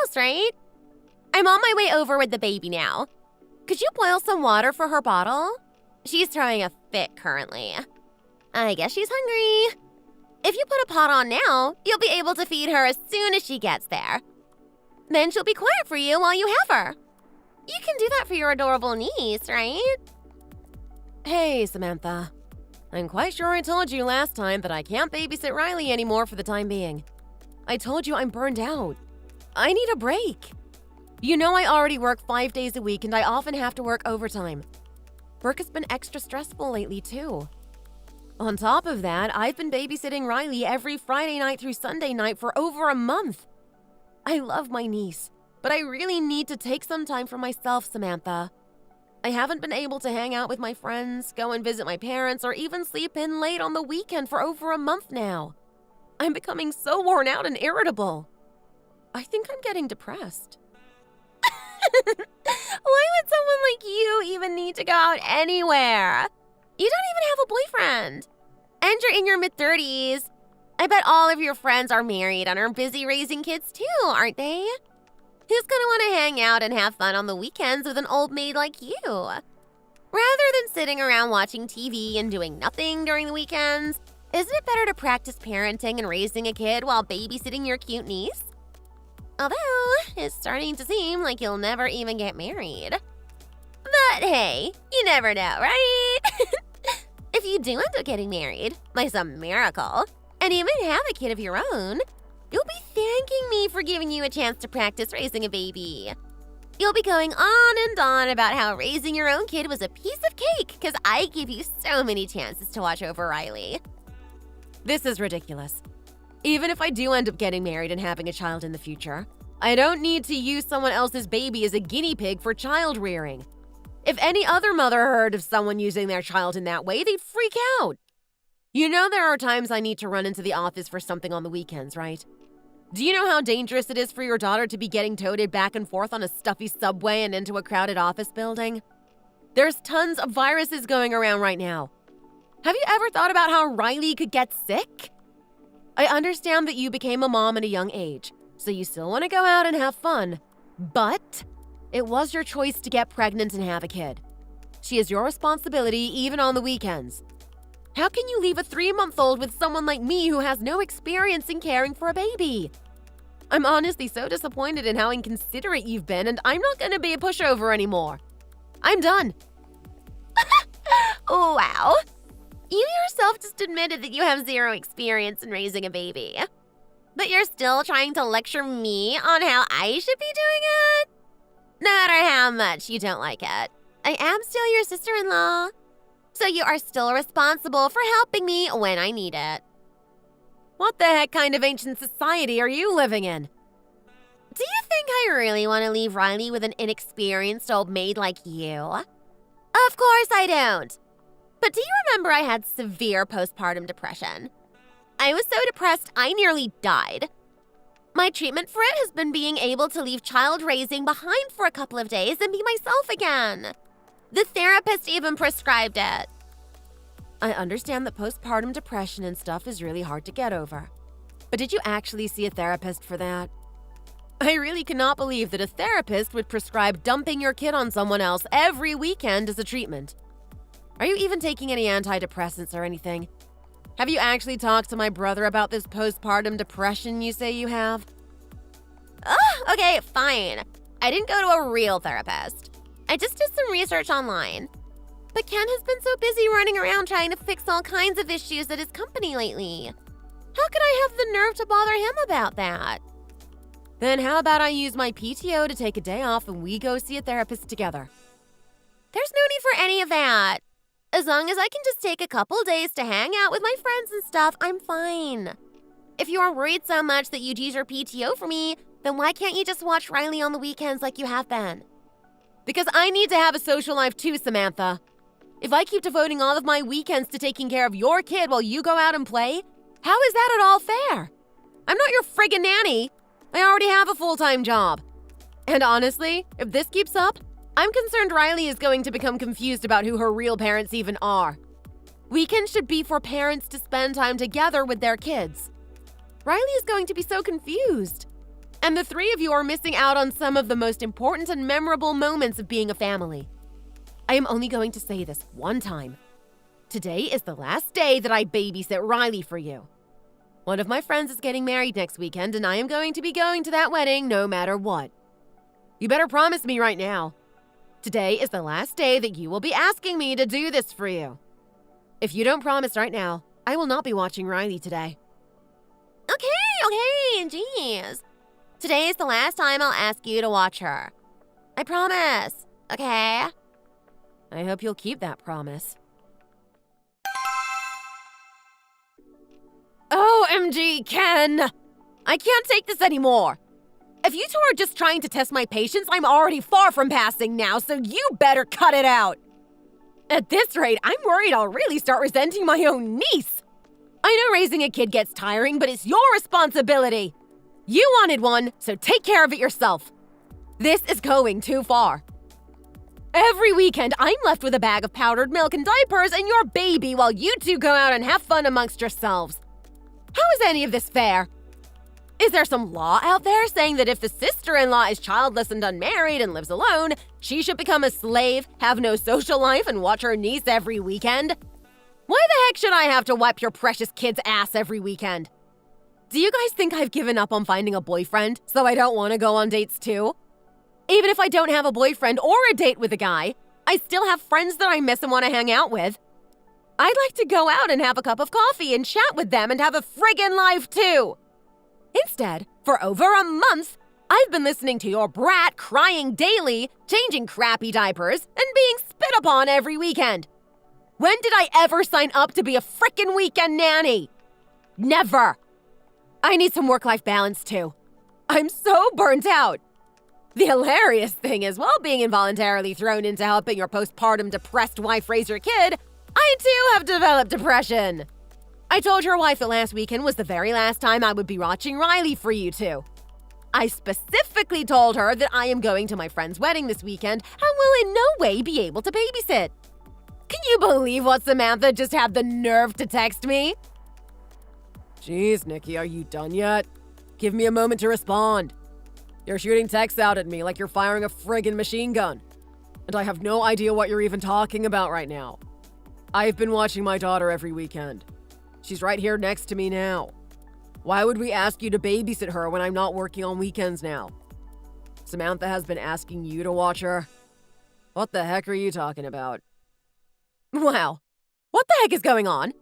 house, right? I'm on my way over with the baby now. Could you boil some water for her bottle? She's throwing a fit currently. I guess she's hungry. If you put a pot on now, you'll be able to feed her as soon as she gets there. Then she'll be quiet for you while you have her. You can do that for your adorable niece, right? Hey, Samantha. I'm quite sure I told you last time that I can't babysit Riley anymore for the time being. I told you I'm burned out. I need a break. You know I already work 5 days a week and I often have to work overtime. Work has been extra stressful lately too. On top of that, I've been babysitting Riley every Friday night through Sunday night for over a month. I love my niece, but I really need to take some time for myself, Samantha. I haven't been able to hang out with my friends, go and visit my parents, or even sleep in late on the weekend for over a month now. I'm becoming so worn out and irritable. I think I'm getting depressed. Why would someone like you even need to go out anywhere? You don't even have a boyfriend. And you're in your mid-30s. I bet all of your friends are married and are busy raising kids too, aren't they? Who's gonna want to hang out and have fun on the weekends with an old maid like you? Rather than sitting around watching TV and doing nothing during the weekends, isn't it better to practice parenting and raising a kid while babysitting your cute niece? Although, it's starting to seem like you'll never even get married. But hey, you never know, right? If you do end up getting married, by some miracle, and even have a kid of your own, you'll be thanking me for giving you a chance to practice raising a baby. You'll be going on and on about how raising your own kid was a piece of cake because I gave you so many chances to watch over Riley. This is ridiculous. Even if I do end up getting married and having a child in the future, I don't need to use someone else's baby as a guinea pig for child rearing. If any other mother heard of someone using their child in that way, they'd freak out. You know there are times I need to run into the office for something on the weekends, right? Do you know how dangerous it is for your daughter to be getting toted back and forth on a stuffy subway and into a crowded office building? There's tons of viruses going around right now. Have you ever thought about how Riley could get sick? I understand that you became a mom at a young age, so you still want to go out and have fun, but it was your choice to get pregnant and have a kid. She is your responsibility even on the weekends. How can you leave a 3-month-old with someone like me who has no experience in caring for a baby? I'm honestly so disappointed in how inconsiderate you've been, and I'm not going to be a pushover anymore. I'm done. Oh, wow. You yourself just admitted that you have zero experience in raising a baby. But you're still trying to lecture me on how I should be doing it? No matter how much you don't like it, I am still your sister-in-law. So you are still responsible for helping me when I need it. What the heck kind of ancient society are you living in? Do you think I really want to leave Riley with an inexperienced old maid like you? Of course I don't. But do you remember I had severe postpartum depression? I was so depressed I nearly died. My treatment for it has been being able to leave child raising behind for a couple of days and be myself again. The therapist even prescribed it. I understand that postpartum depression and stuff is really hard to get over. But did you actually see a therapist for that? I really cannot believe that a therapist would prescribe dumping your kid on someone else every weekend as a treatment. Are you even taking any antidepressants or anything? Have you actually talked to my brother about this postpartum depression you say you have? Okay, fine. I didn't go to a real therapist. I just did some research online. But Ken has been so busy running around trying to fix all kinds of issues at his company lately. How could I have the nerve to bother him about that? Then how about I use my PTO to take a day off and we go see a therapist together? There's no need for any of that. As long as I can just take a couple days to hang out with my friends and stuff, I'm fine. If you are worried so much that you'd use your PTO for me, then why can't you just watch Riley on the weekends like you have been? Because I need to have a social life too, Samantha. If I keep devoting all of my weekends to taking care of your kid while you go out and play, how is that at all fair? I'm not your friggin' nanny. I already have a full-time job. And honestly, if this keeps up, I'm concerned Riley is going to become confused about who her real parents even are. Weekends should be for parents to spend time together with their kids. Riley is going to be so confused. And the three of you are missing out on some of the most important and memorable moments of being a family. I am only going to say this one time. Today is the last day that I babysit Riley for you. One of my friends is getting married next weekend, and I am going to be going to that wedding no matter what. You better promise me right now. Today is the last day that you will be asking me to do this for you. If you don't promise right now, I will not be watching Riley today. Okay, jeez. Today is the last time I'll ask you to watch her. I promise, okay? I hope you'll keep that promise. OMG, Ken! I can't take this anymore. If you two are just trying to test my patience, I'm already far from passing now, so you better cut it out. At this rate, I'm worried I'll really start resenting my own niece. I know raising a kid gets tiring, but it's your responsibility. You wanted one, so take care of it yourself. This is going too far. Every weekend, I'm left with a bag of powdered milk and diapers and your baby while you two go out and have fun amongst yourselves. How is any of this fair? Is there some law out there saying that if the sister-in-law is childless and unmarried and lives alone, she should become a slave, have no social life, and watch her niece every weekend? Why the heck should I have to wipe your precious kid's ass every weekend? Do you guys think I've given up on finding a boyfriend, so I don't want to go on dates too? Even if I don't have a boyfriend or a date with a guy, I still have friends that I miss and want to hang out with. I'd like to go out and have a cup of coffee and chat with them and have a friggin' life too. Instead, for over a month, I've been listening to your brat crying daily, changing crappy diapers, and being spit upon every weekend. When did I ever sign up to be a frickin' weekend nanny? Never. I need some work-life balance too. I'm so burnt out. The hilarious thing is, while being involuntarily thrown into helping your postpartum depressed wife raise your kid, I too have developed depression. I told your wife that last weekend was the very last time I would be watching Riley for you two. I specifically told her that I am going to my friend's wedding this weekend and will in no way be able to babysit. Can you believe what Samantha just had the nerve to text me? Jeez, Nikki, are you done yet? Give me a moment to respond. You're shooting texts out at me like you're firing a friggin' machine gun. And I have no idea what you're even talking about right now. I've been watching my daughter every weekend. She's right here next to me now. Why would we ask you to babysit her when I'm not working on weekends now? Samantha has been asking you to watch her? What the heck are you talking about? Wow. What the heck is going on?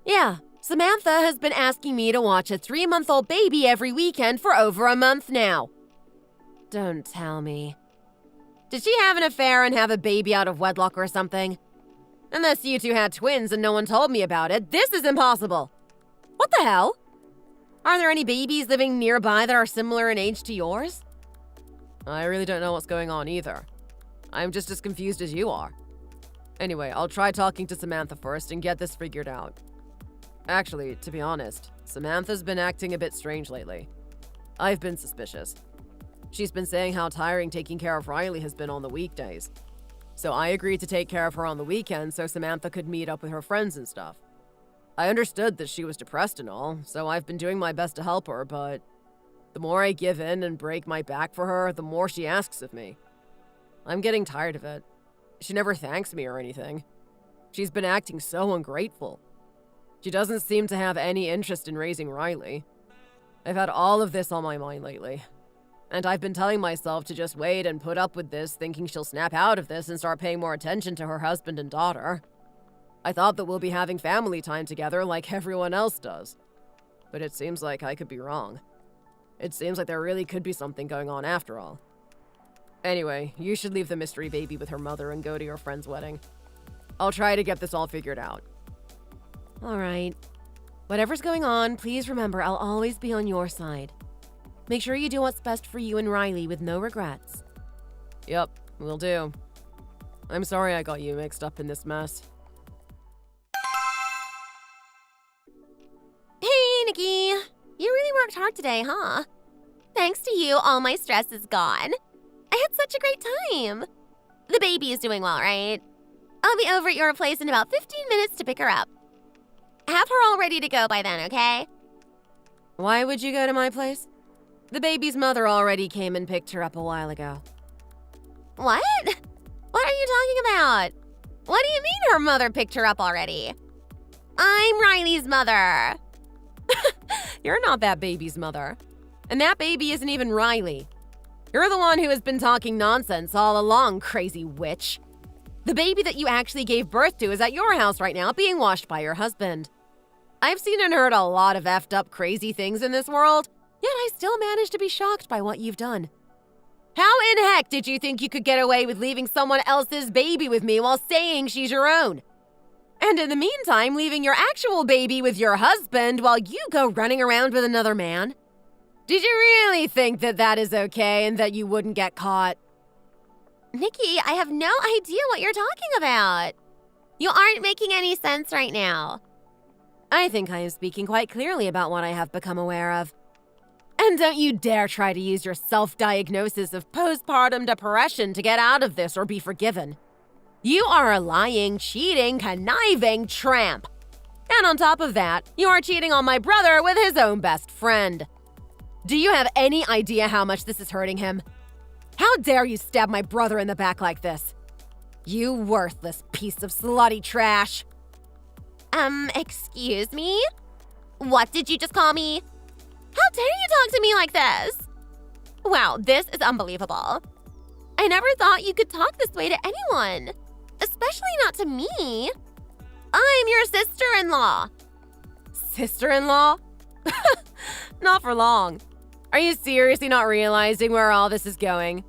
Yeah, Samantha has been asking me to watch a 3-month-old baby every weekend for over a month now. Don't tell me. Did she have an affair and have a baby out of wedlock or something? Unless you two had twins and no one told me about it, this is impossible. What the hell? Are there any babies living nearby that are similar in age to yours? I really don't know what's going on either. I'm just as confused as you are. Anyway, I'll try talking to Samantha first and get this figured out. Actually, to be honest, Samantha's been acting a bit strange lately. I've been suspicious. She's been saying how tiring taking care of Riley has been on the weekdays. So I agreed to take care of her on the weekends so Samantha could meet up with her friends and stuff. I understood that she was depressed and all, so I've been doing my best to help her, but the more I give in and break my back for her, the more she asks of me. I'm getting tired of it. She never thanks me or anything. She's been acting so ungrateful. She doesn't seem to have any interest in raising Riley. I've had all of this on my mind lately. And I've been telling myself to just wait and put up with this, thinking she'll snap out of this and start paying more attention to her husband and daughter. I thought that we'll be having family time together like everyone else does. But it seems like I could be wrong. It seems like there really could be something going on after all. Anyway, you should leave the mystery baby with her mother and go to your friend's wedding. I'll try to get this all figured out. All right. Whatever's going on, please remember I'll always be on your side. Make sure you do what's best for you and Riley with no regrets. Yep, will do. I'm sorry I got you mixed up in this mess. Hey, Nikki. You really worked hard today, huh? Thanks to you, all my stress is gone. I had such a great time. The baby is doing well, right? I'll be over at your place in about 15 minutes to pick her up. Have her all ready to go by then, okay? Why would you go to my place? The baby's mother already came and picked her up a while ago. What? What are you talking about? What do you mean her mother picked her up already? I'm Riley's mother. You're not that baby's mother. And that baby isn't even Riley. You're the one who has been talking nonsense all along, crazy witch. The baby that you actually gave birth to is at your house right now, being washed by your husband. I've seen and heard a lot of effed up crazy things in this world, yet I still manage to be shocked by what you've done. How in heck did you think you could get away with leaving someone else's baby with me while saying she's your own? And in the meantime, leaving your actual baby with your husband while you go running around with another man? Did you really think that that is okay and that you wouldn't get caught? Nikki, I have no idea what you're talking about. You aren't making any sense right now. I think I am speaking quite clearly about what I have become aware of. And don't you dare try to use your self-diagnosis of postpartum depression to get out of this or be forgiven. You are a lying, cheating, conniving tramp. And on top of that, you are cheating on my brother with his own best friend. Do you have any idea how much this is hurting him? How dare you stab my brother in the back like this? You worthless piece of slutty trash. Excuse me? What did you just call me? How dare you talk to me like this? Wow, this is unbelievable. I never thought you could talk this way to anyone, especially not to me. I'm your sister-in-law. Sister-in-law? Not for long. Are you seriously not realizing where all this is going?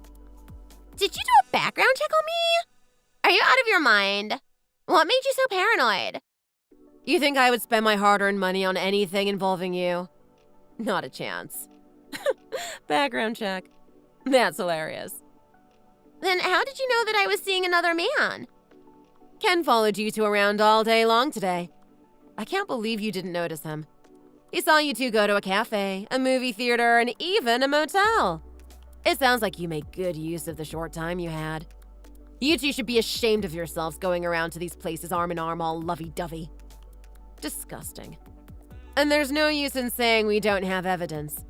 Did you do a background check on me? Are you out of your mind? What made you so paranoid? You think I would spend my hard-earned money on anything involving you? Not a chance. Background check. That's hilarious. Then how did you know that I was seeing another man? Ken followed you two around all day long today. I can't believe you didn't notice him. He saw you two go to a cafe, a movie theater, and even a motel. It sounds like you made good use of the short time you had. You two should be ashamed of yourselves going around to these places arm in arm all lovey-dovey. Disgusting. And there's no use in saying we don't have evidence.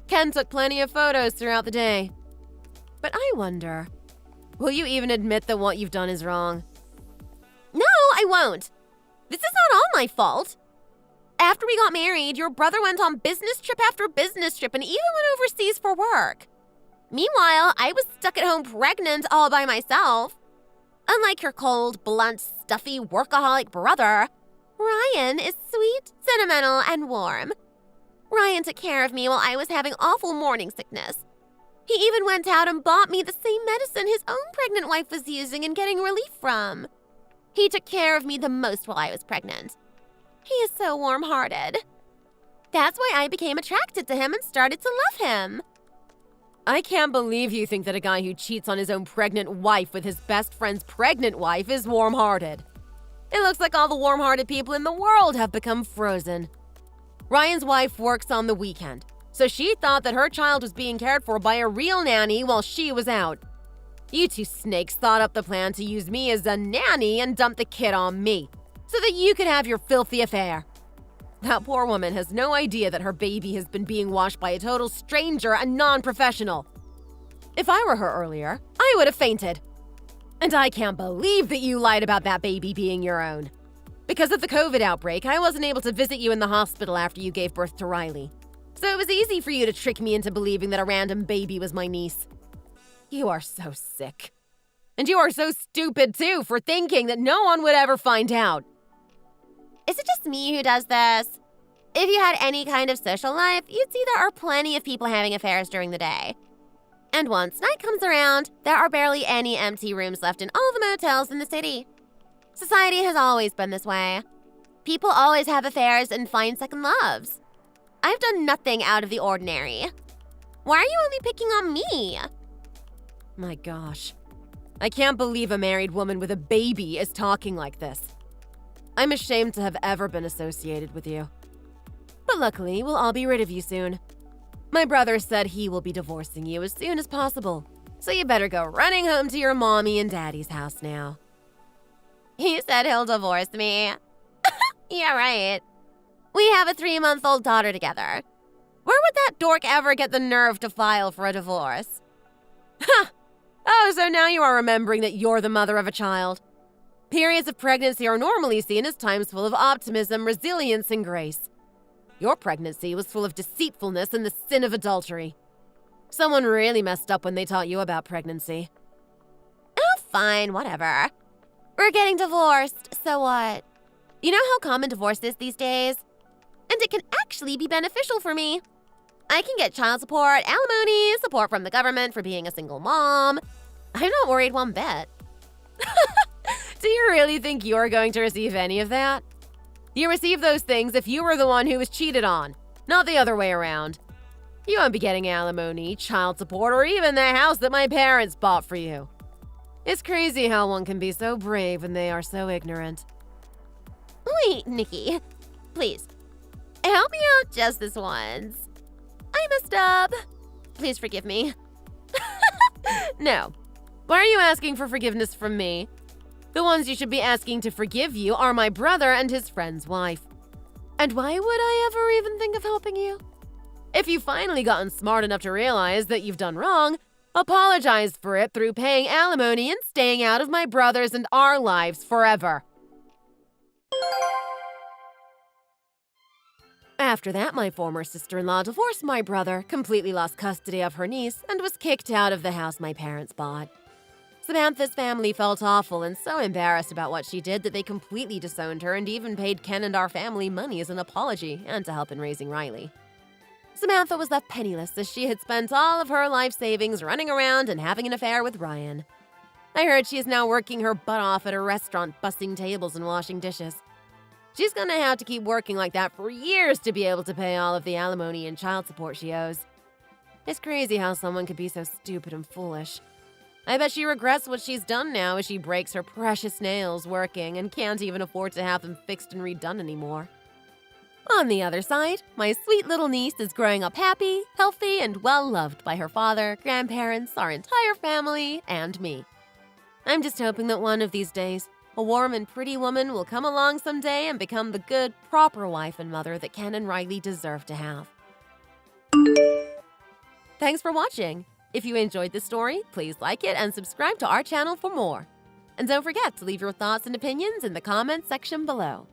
Ken took plenty of photos throughout the day. But I wonder, will you even admit that what you've done is wrong? No, I won't. This is not all my fault. After we got married, your brother went on business trip after business trip and even went overseas for work. Meanwhile, I was stuck at home pregnant all by myself. Unlike your cold, blunt, stuffy, workaholic brother, Ryan is sweet, sentimental, and warm. Ryan took care of me while I was having awful morning sickness. He even went out and bought me the same medicine his own pregnant wife was using and getting relief from. He took care of me the most while I was pregnant. He is so warm-hearted. That's why I became attracted to him and started to love him. I can't believe you think that a guy who cheats on his own pregnant wife with his best friend's pregnant wife is warm-hearted. It looks like all the warm-hearted people in the world have become frozen. Ryan's wife works on the weekend, so she thought that her child was being cared for by a real nanny while she was out. You two snakes thought up the plan to use me as a nanny and dump the kid on me, so that you could have your filthy affair. That poor woman has no idea that her baby has been being washed by a total stranger and non-professional. If I were her earlier, I would have fainted. And I can't believe that you lied about that baby being your own. Because of the COVID outbreak, I wasn't able to visit you in the hospital after you gave birth to Riley. So it was easy for you to trick me into believing that a random baby was my niece. You are so sick. And you are so stupid, too, for thinking that no one would ever find out. Is it just me who does this? If you had any kind of social life, you'd see there are plenty of people having affairs during the day. And once night comes around, there are barely any empty rooms left in all the motels in the city. Society has always been this way. People always have affairs and find second loves. I've done nothing out of the ordinary. Why are you only picking on me? My gosh. I can't believe a married woman with a baby is talking like this. I'm ashamed to have ever been associated with you. But luckily, we'll all be rid of you soon. My brother said he will be divorcing you as soon as possible, so you better go running home to your mommy and daddy's house now. He said he'll divorce me. Yeah, right. We have a 3-month-old daughter together. Where would that dork ever get the nerve to file for a divorce? Ha! Oh, so now you are remembering that you're the mother of a child. Periods of pregnancy are normally seen as times full of optimism, resilience, and grace. Your pregnancy was full of deceitfulness and the sin of adultery. Someone really messed up when they taught you about pregnancy. Oh, fine, whatever. We're getting divorced, so what? You know how common divorce is these days? And it can actually be beneficial for me. I can get child support, alimony, support from the government for being a single mom. I'm not worried one bit. Do you really think you're going to receive any of that? You receive those things if you were the one who was cheated on, not the other way around. You won't be getting alimony, child support, or even the house that my parents bought for you. It's crazy how one can be so brave when they are so ignorant. Wait, Nikki. Please. Help me out just this once. I messed up. Please forgive me. No. Why are you asking for forgiveness from me? The ones you should be asking to forgive you are my brother and his friend's wife. And why would I ever even think of helping you? If you've finally gotten smart enough to realize that you've done wrong, apologize for it through paying alimony and staying out of my brother's and our lives forever. After that, my former sister-in-law divorced my brother, completely lost custody of her niece, and was kicked out of the house my parents bought. Samantha's family felt awful and so embarrassed about what she did that they completely disowned her and even paid Ken and our family money as an apology and to help in raising Riley. Samantha was left penniless as she had spent all of her life savings running around and having an affair with Ryan. I heard she is now working her butt off at a restaurant, bussing tables and washing dishes. She's gonna have to keep working like that for years to be able to pay all of the alimony and child support she owes. It's crazy how someone could be so stupid and foolish. I bet she regrets what she's done now as she breaks her precious nails working and can't even afford to have them fixed and redone anymore. On the other side, my sweet little niece is growing up happy, healthy, and well-loved by her father, grandparents, our entire family, and me. I'm just hoping that one of these days, a warm and pretty woman will come along someday and become the good, proper wife and mother that Ken and Riley deserve to have. Thanks for watching. If you enjoyed this story, please like it and subscribe to our channel for more. And don't forget to leave your thoughts and opinions in the comments section below.